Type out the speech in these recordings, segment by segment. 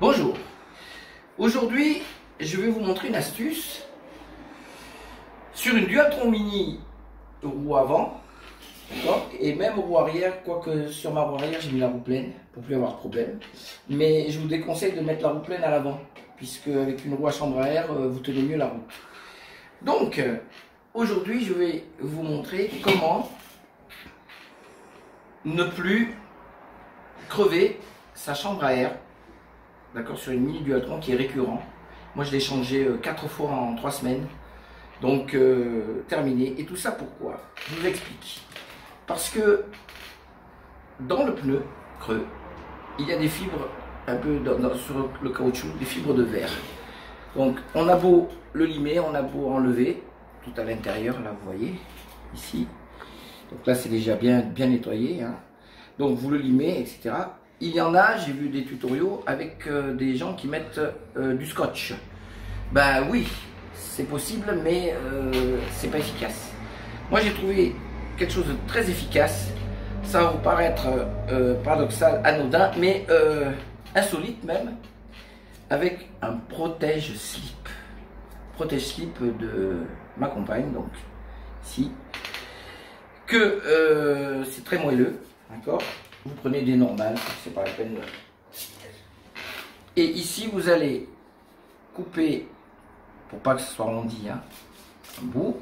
Bonjour, aujourd'hui je vais vous montrer une astuce sur une Dualtron Mini roue avant et même roue arrière, quoique sur ma roue arrière j'ai mis la roue pleine pour plus avoir de problème, mais je vous déconseille de mettre la roue pleine à l'avant puisque avec une roue à chambre à air vous tenez mieux la route. Donc aujourd'hui je vais vous montrer comment ne plus crever sa chambre à air, d'accord, sur une Mini Dualtron qui est récurrent. Moi je l'ai changé 4 fois en 3 semaines, donc terminé. Et tout ça pourquoi? Je vous explique. Parce que dans le pneu creux, il y a des fibres un peu sur le caoutchouc, des fibres de verre. Donc on a beau le limer, on a beau enlever tout à l'intérieur, là vous voyez, ici. Donc là c'est déjà bien nettoyé, hein. Donc vous le limez, etc. Il y en a, j'ai vu des tutoriaux avec des gens qui mettent du scotch. Ben oui, c'est possible, mais c'est pas efficace. Moi j'ai trouvé quelque chose de très efficace. Ça va vous paraître paradoxal, anodin, mais insolite même, avec un protège-slip. Protège-slip de ma compagne, donc ici, que c'est très moelleux, d'accord. Vous prenez des normales, c'est pas la peine. Et ici vous allez couper pour pas que ce soit arrondi, hein, un bout.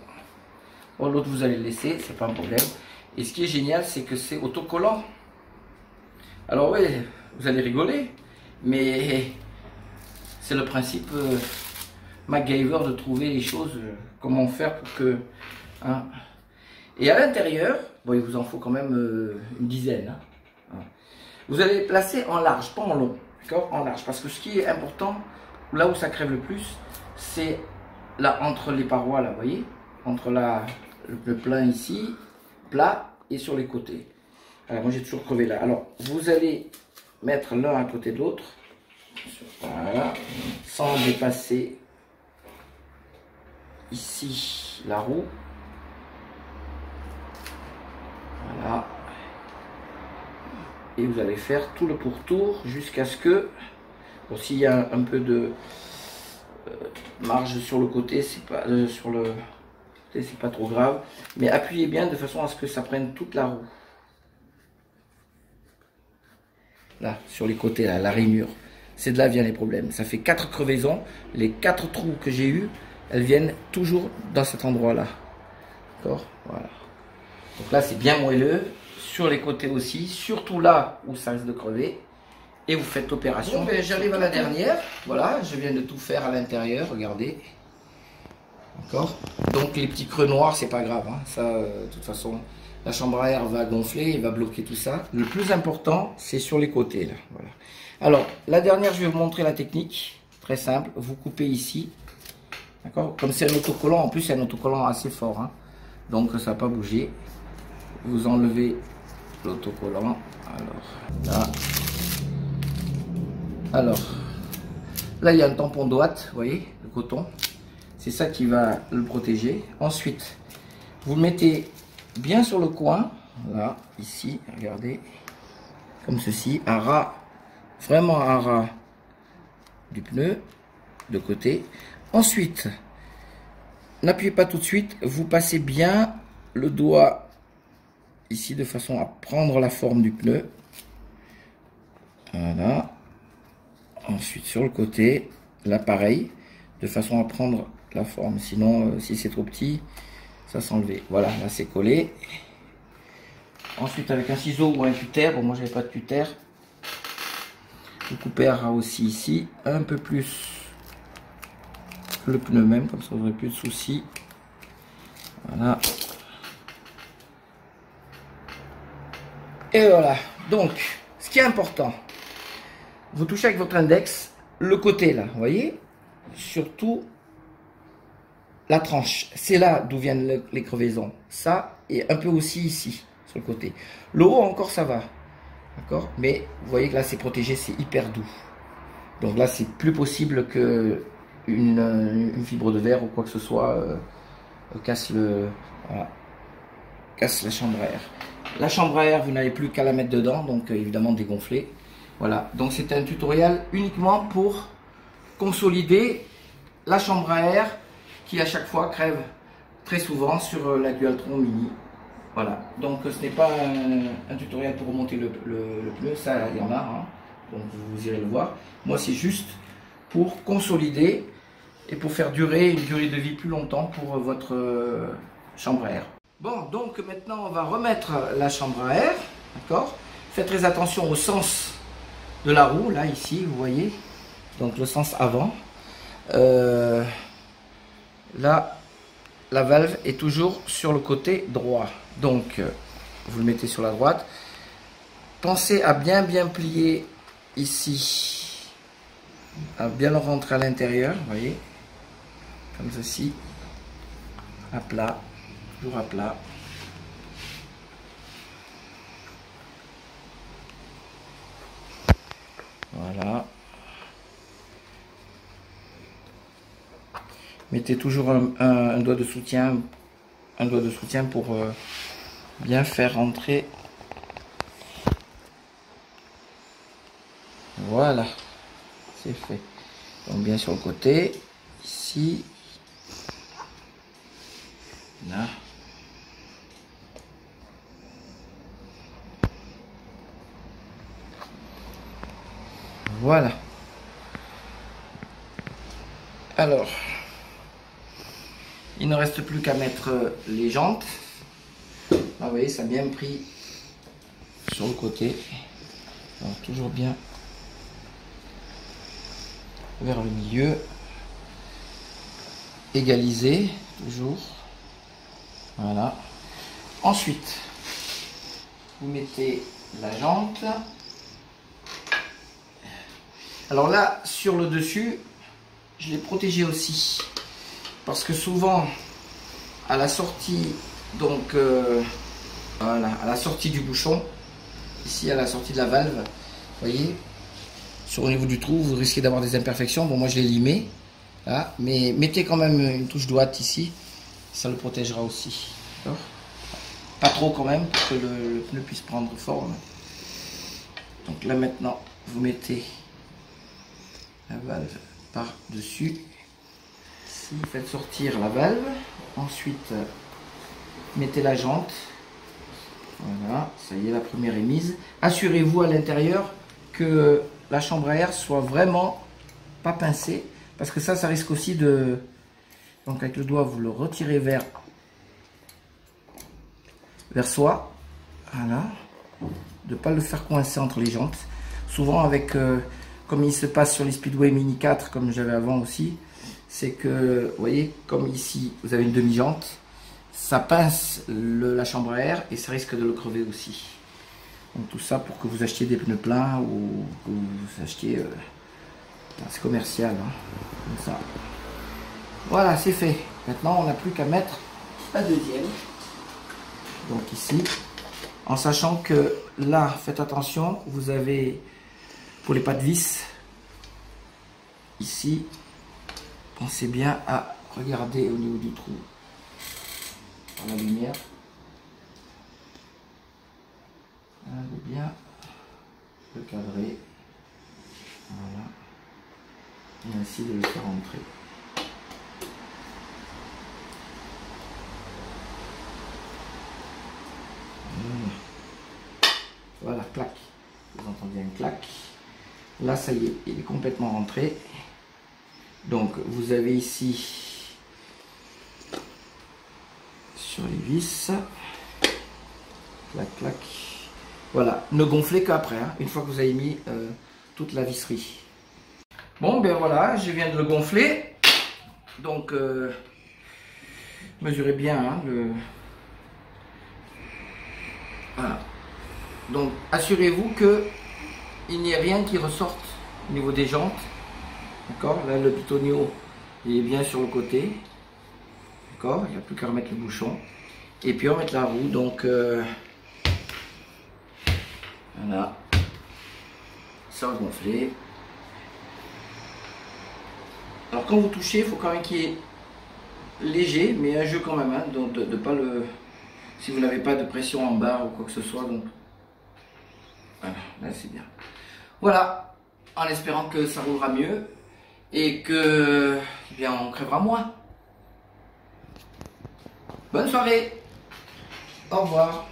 Bon, l'autre vous allez le laisser, c'est pas un problème. Et ce qui est génial, c'est que c'est autocollant. Alors oui, vous allez rigoler, mais c'est le principe MacGyver de trouver les choses, comment faire pour que, hein. Et à l'intérieur, bon, il vous en faut quand même une dizaine, hein. Vous allez placer en large, pas en long, d'accord, en large, parce que ce qui est important, là où ça crève le plus, c'est là entre les parois, là, vous voyez, entre le plein ici, plat, et sur les côtés. Alors moi j'ai toujours crevé là. Alors vous allez mettre l'un à côté de l'autre, voilà, sans dépasser ici la roue. Voilà. Et vous allez faire tout le pourtour jusqu'à ce que, bon, s'il y a un peu de marge sur le côté, c'est pas sur le côté, c'est pas trop grave, mais appuyez bien de façon à ce que ça prenne toute la roue. Là, sur les côtés, là, la rainure, c'est de là viennent les problèmes. Ça fait 4 crevaisons, les 4 trous que j'ai eu, elles viennent toujours dans cet endroit-là. D'accord, voilà. Donc là, c'est bien moelleux. Sur les côtés aussi, surtout là où ça risque de crever, et vous faites l'opération. Bon, ben, j'arrive à la dernière, voilà, je viens de tout faire à l'intérieur, regardez, d'accord. Donc les petits creux noirs, c'est pas grave, hein. Ça, de toute façon, la chambre à air va gonfler, il va bloquer tout ça. Le plus important, c'est sur les côtés, là, voilà. Alors, la dernière, je vais vous montrer la technique, très simple, vous coupez ici, d'accord. Comme c'est un autocollant, en plus c'est un autocollant assez fort, hein. Donc ça va pas bouger. Vous enlevez l'autocollant, alors là il y a un tampon droite, vous voyez, le coton, c'est ça qui va le protéger. Ensuite vous le mettez bien sur le coin, là, ici, regardez, comme ceci, à ras, vraiment à ras du pneu, de côté. Ensuite, n'appuyez pas tout de suite, vous passez bien le doigt ici de façon à prendre la forme du pneu, voilà. Ensuite sur le côté, là pareil, de façon à prendre la forme, sinon si c'est trop petit, ça s'enlever. Voilà, là c'est collé. Ensuite avec un ciseau ou un cutter, bon moi j'avais pas de cutter, vous coupez à ras aussi ici, un peu plus que le pneu même, comme ça vous n'aurez plus de soucis. Voilà. Et voilà, donc, ce qui est important, vous touchez avec votre index, le côté là, vous voyez, surtout la tranche, c'est là d'où viennent les crevaisons, ça, et un peu aussi ici, sur le côté. Le haut encore ça va, d'accord, mais vous voyez que là c'est protégé, c'est hyper doux. Donc là c'est plus possible que une fibre de verre ou quoi que ce soit casse voilà, casse la chambre à air. La chambre à air, vous n'avez plus qu'à la mettre dedans, donc évidemment dégonfler. Voilà, donc c'est un tutoriel uniquement pour consolider la chambre à air qui à chaque fois crève très souvent sur la Dualtron Mini. Voilà, donc ce n'est pas un tutoriel pour remonter le pneu, ça il y en a, hein. Donc vous irez le voir. Moi c'est juste pour consolider et pour faire durer une durée de vie plus longtemps pour votre chambre à air. Bon, donc maintenant on va remettre la chambre à air, d'accord? Faites très attention au sens de la roue, là ici vous voyez, donc le sens avant. Là la valve est toujours sur le côté droit, donc vous le mettez sur la droite. Pensez à bien plier ici, à bien le rentrer à l'intérieur, vous voyez, comme ceci, à plat, toujours à plat. Voilà. Mettez toujours un doigt de soutien, pour bien faire rentrer. Voilà, c'est fait. Donc bien sur le côté, ici, là. Voilà. Alors, il ne reste plus qu'à mettre les jantes. Là, vous voyez, ça a bien pris sur le côté. Alors, toujours bien vers le milieu. Égaliser, toujours. Voilà. Ensuite, vous mettez la jante. Alors là, sur le dessus, je l'ai protégé aussi. Parce que souvent, à la sortie, donc voilà, à la sortie du bouchon, ici à la sortie de la valve, vous voyez, sur au niveau du trou, vous risquez d'avoir des imperfections. Bon, moi je l'ai limé, là, mais mettez quand même une touche droite ici, ça le protégera aussi. Pas trop quand même, pour que le pneu puisse prendre forme. Donc là maintenant, vous mettez la valve par-dessus. Ici, faites sortir la valve. Ensuite, mettez la jante. Voilà, ça y est, la première est mise. Assurez-vous à l'intérieur que la chambre à air soit vraiment pas pincée. Parce que ça risque aussi de... Donc avec le doigt, vous le retirez vers soi. Voilà. De ne pas le faire coincer entre les jantes. Souvent avec... comme il se passe sur les Speedway Mini 4, comme j'avais avant aussi, c'est que, vous voyez, comme ici, vous avez une demi-jante, ça pince la chambre à air et ça risque de le crever aussi. Donc tout ça pour que vous achetiez des pneus pleins ou que vous achetiez... c'est commercial, hein, comme ça. Voilà, c'est fait. Maintenant, on n'a plus qu'à mettre la deuxième. Donc ici, en sachant que là, faites attention, vous avez... Pour les pas de vis, ici, pensez bien à regarder au niveau du trou, dans la lumière, de bien le cadrer, voilà, et ainsi de le faire entrer. Voilà, clac, vous entendez un clac. Là, ça y est, il est complètement rentré. Donc, vous avez ici, sur les vis, clac, clac. Voilà, ne gonflez qu'après, hein, une fois que vous avez mis toute la visserie. Bon, ben voilà, je viens de le gonfler. Donc, mesurez bien hein, Voilà. Donc, assurez-vous que il n'y a rien qui ressorte au niveau des jantes. D'accord? Là, le pitonio, il est bien sur le côté. D'accord? Il n'y a plus qu'à remettre le bouchon. Et puis, on va mettre la roue. Donc, voilà. Ça va gonfler. Alors, quand vous touchez, il faut quand même qu'il y ait léger, mais un jeu quand même. Hein, donc, de pas le... Si vous n'avez pas de pression en barre ou quoi que ce soit. Donc, voilà, là, c'est bien. Voilà, en espérant que ça roulera mieux et que, eh bien, on crèvera moins. Bonne soirée. Au revoir.